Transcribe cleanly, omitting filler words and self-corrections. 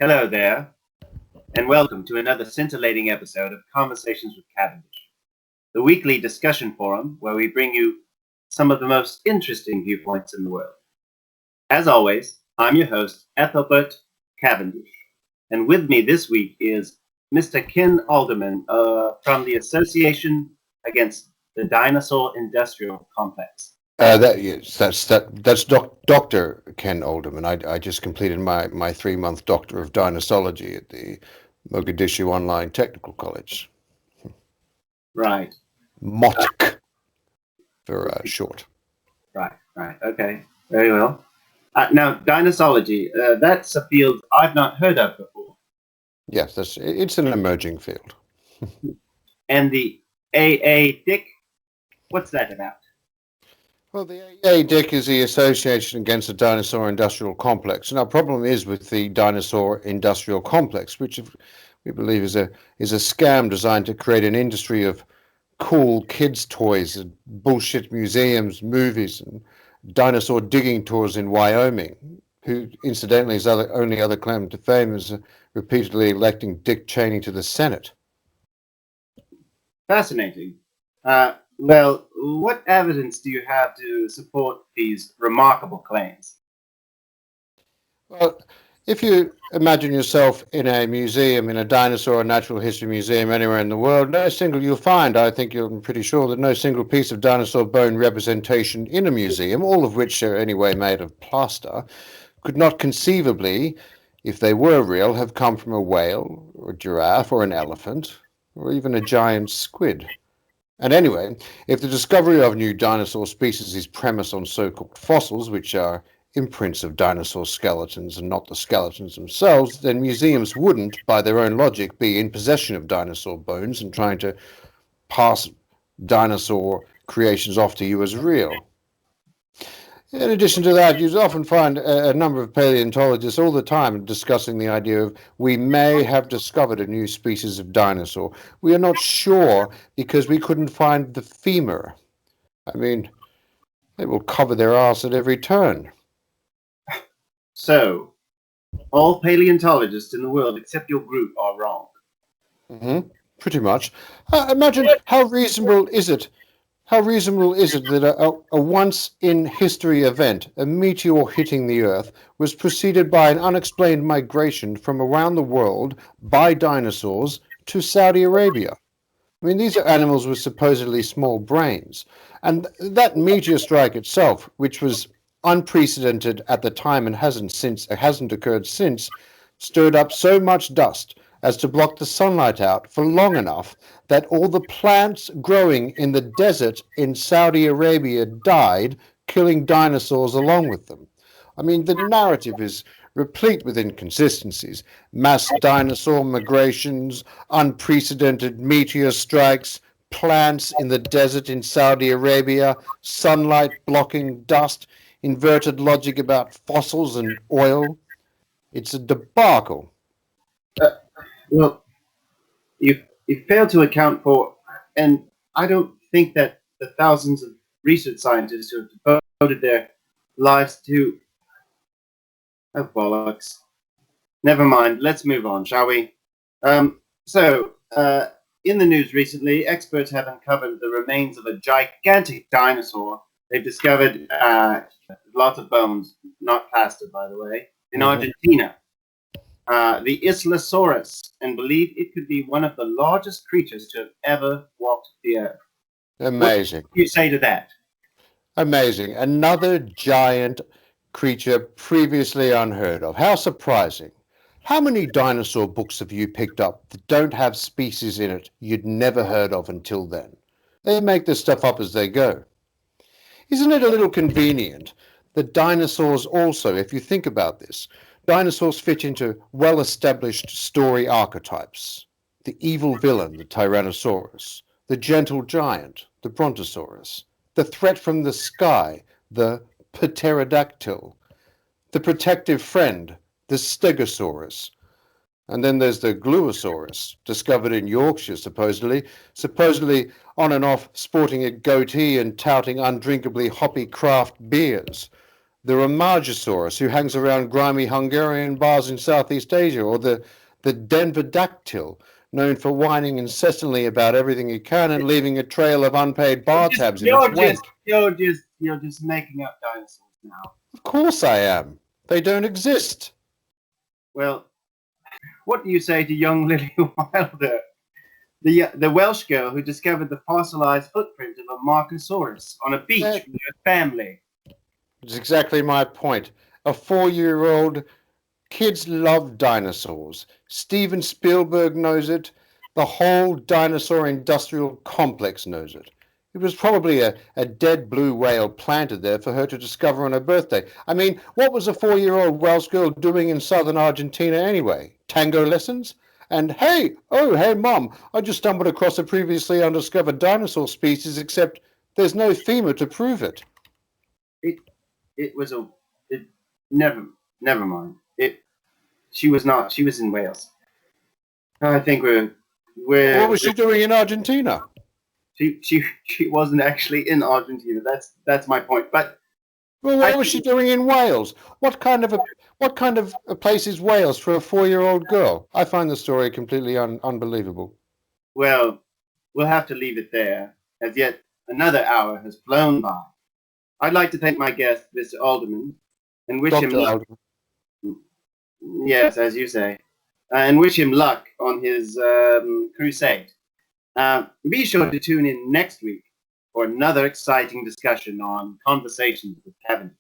Hello there, and welcome to another scintillating episode of Conversations with Cavendish, the weekly discussion forum where we bring you some of the most interesting viewpoints in the world. As always, I'm your host, Ethelbert Cavendish, and with me this week is Mr. Ken Alderman from the Association Against the Dinosaur Industrial Complex. That's Dr. Ken Alderman. I just completed my 3-month Doctor of Dinosaurology at the Mogadishu Online Technical College. Right. MOTC for short. Right. Okay, very well. Now, dinosaurology, that's a field I've not heard of before. Yes, it's an emerging field. And the AADIC, what's that about? Well, the AADIC is the Association Against the Dinosaur Industrial Complex. And our problem is with the Dinosaur Industrial Complex, which we believe is a scam designed to create an industry of cool kids' toys and bullshit museums, movies, and dinosaur digging tours in Wyoming, who, incidentally, his only other claim to fame is repeatedly electing Dick Cheney to the Senate. Fascinating. Well, what evidence do you have to support these remarkable claims? Well, if you imagine yourself in a museum, in a dinosaur or natural history museum anywhere in the world, you'll find, I think I'm pretty sure, that no single piece of dinosaur bone representation in a museum, all of which are anyway made of plaster, could not conceivably, if they were real, have come from a whale or a giraffe or an elephant or even a giant squid. And anyway, if the discovery of new dinosaur species is premised on so-called fossils, which are imprints of dinosaur skeletons and not the skeletons themselves, then museums wouldn't, by their own logic, be in possession of dinosaur bones and trying to pass dinosaur creations off to you as real. In addition to that, you often find a number of paleontologists all the time discussing the idea of we may have discovered a new species of dinosaur. We are not sure because we couldn't find the femur. I mean, they will cover their arse at every turn. So, all paleontologists in the world except your group are wrong. Pretty much. Imagine how reasonable is it that a once-in-history event, a meteor hitting the Earth, was preceded by an unexplained migration from around the world by dinosaurs to Saudi Arabia? I mean, these are animals with supposedly small brains. And that meteor strike itself, which was unprecedented at the time and hasn't occurred since, stirred up so much dust as to block the sunlight out for long enough that all the plants growing in the desert in Saudi Arabia died, killing dinosaurs along with them. I mean, the narrative is replete with inconsistencies. Mass dinosaur migrations, unprecedented meteor strikes, plants in the desert in Saudi Arabia, sunlight blocking dust, inverted logic about fossils and oil. It's a debacle. Well, you fail to account for, and I don't think that the thousands of research scientists who have devoted their lives to... Oh, bollocks. Never mind, let's move on, shall we? In the news recently, experts have uncovered the remains of a gigantic dinosaur. They've discovered lots of bones, not plastered, by the way, in Argentina. The Islosaurus, and believe it could be one of the largest creatures to have ever walked the earth. Amazing. What do you say to that? Amazing. Another giant creature previously unheard of. How surprising. How many dinosaur books have you picked up that don't have species in it you'd never heard of until then? They make this stuff up as they go. Isn't it a little convenient that dinosaurs also, if you think about this, dinosaurs fit into well-established story archetypes. The evil villain, the Tyrannosaurus, the gentle giant, the Brontosaurus, the threat from the sky, the Pterodactyl, the protective friend, the Stegosaurus. And then there's the Gluosaurus, discovered in Yorkshire, supposedly on and off sporting a goatee and touting undrinkably hoppy craft beers. the Ramajosaurus, who hangs around grimy Hungarian bars in Southeast Asia, or the Denver dactyl, known for whining incessantly about everything he can and leaving a trail of unpaid bar tabs in its wake. You're just making up dinosaurs now. Of course I am. They don't exist. Well, what do you say to young Lily Wilder, the Welsh girl who discovered the fossilized footprint of a Marcosaurus on a beach with her family? It's exactly my point. A 4-year-old. Kids love dinosaurs. Steven Spielberg knows it. The whole Dinosaur Industrial Complex knows it. It was probably a dead blue whale planted there for her to discover on her birthday. I mean, what was a 4-year-old Welsh girl doing in southern Argentina anyway? Tango lessons? And hey, Mom, I just stumbled across a previously undiscovered dinosaur species, except there's no femur to prove it. Never mind. She was not. She was in Wales. I think we're. What was she doing in Argentina? She wasn't actually in Argentina. That's my point. But well, what was she doing in Wales? What kind of a place is Wales for a 4-year-old girl? I find the story completely unbelievable. Well, we'll have to leave it there, as yet another hour has flown by. I'd like to thank my guest, Mr. Alderman, and wish him luck. Yes, as you say, and wish him luck on his crusade. Be sure to tune in next week for another exciting discussion on Conversations with Cavendish.